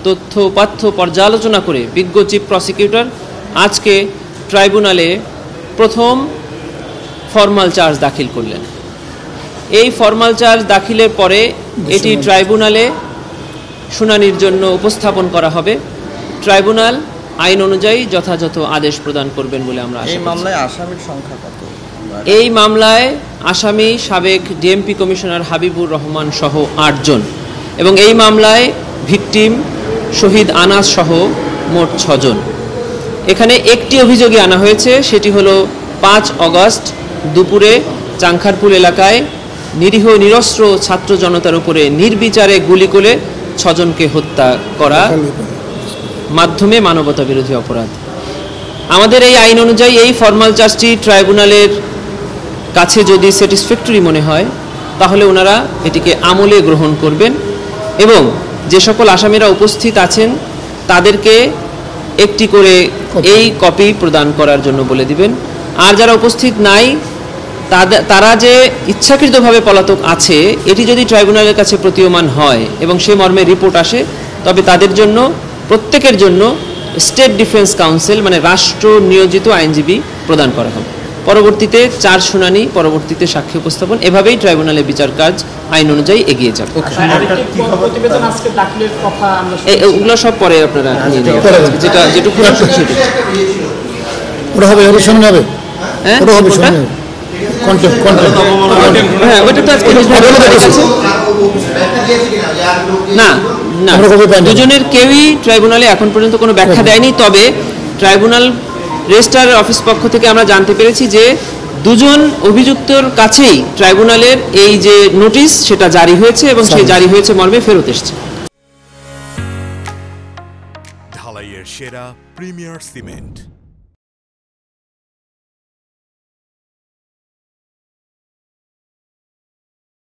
তথ্য উপাত্ত পর্যালোচনা করে বিজ্ঞ চিফ প্রসিকিউটর আজকে ট্রাইব্যুনালে প্রথম ফর্মাল চার্জ দাখিল করলেন। এই ফর্মাল চার্জ দাখিলের পরে এটি ট্রাইব্যুনালে শুনানির জন্য উপস্থাপন করা হবে। ট্রাইব্যুনাল আইন অনুযায়ী যথাযথ আদেশ প্রদান করবেন বলে আমরা আশা করছি। এই মামলায় আসামির সংখ্যা কত? এই মামলায় আসামি সাবেক ডিএমপি কমিশনার হাবিবুর রহমান সহ 8 জন এবং এই মামলায় ভিকটিম শহীদ আনাস সহ মোট 6 জন। এখানে একটি অভিযোগই আনা হয়েছে, সেটি হলো 5 অগস্ট দুপুরে চাংখারপুল এলাকায় নিরীহ নিরস্ত্র ছাত্র জনতার উপরে নির্বিচারে গুলি করে 6 জনকে হত্যা করা মাধ্যমে মানবতা বিরোধী অপরাধ। আমাদের এই আইন অনুযায়ী এই ফর্মাল চার্জটি ট্রাইব্যুনালের কাছে যদি স্যাটিসফ্যাক্টরি মনে হয় তাহলে ওনারা এটিকে আমলে গ্রহণ করবেন এবং যে সকল আসামিরা উপস্থিত আছেন তাদেরকে একটি করে এই কপি প্রদান করার জন্য বলে দিবেন। আর যারা উপস্থিত নাই তারা যে ইচ্ছাকৃতভাবে পলাতক আছে এটি যদি ট্রাইব্যুনালের কাছে প্রতীয়মান হয় এবং সে মর্মে রিপোর্ট আসে তবে তাদের জন্য প্রত্যেকের জন্য স্টেট ডিফেন্স কাউন্সিল মানে রাষ্ট্র নিয়োজিত আইনজীবী প্রদান করা হবে। পরবর্তীতে 4 শুনানি, পরবর্তীতে সাক্ষী উপস্থাপন, এভাবেই ট্রাইব্যুনালে বিচার কাজ আইন অনুযায়ী এগিয়ে যাবে। ওগুলো সব পরে আপনারা যেটুকু না, দুজনের কেউই ট্রাইব্যুনালে এখন পর্যন্ত কোনো ব্যাখ্যা দেয়নি। তবে ট্রাইব্যুনাল রেজিস্ট্রারের অফিস পক্ষ থেকে আমরা জানতে পেরেছি যে 2 জন অভিযুক্তর কাছেই ট্রাইব্যুনালের এই যে নোটিশ সেটা জারি হয়েছে এবং সেই জারি হয়েছে মর্মে ফেরত এসেছে। ঢালাইয়ের সেরা প্রিমিয়ার সিমেন্ট।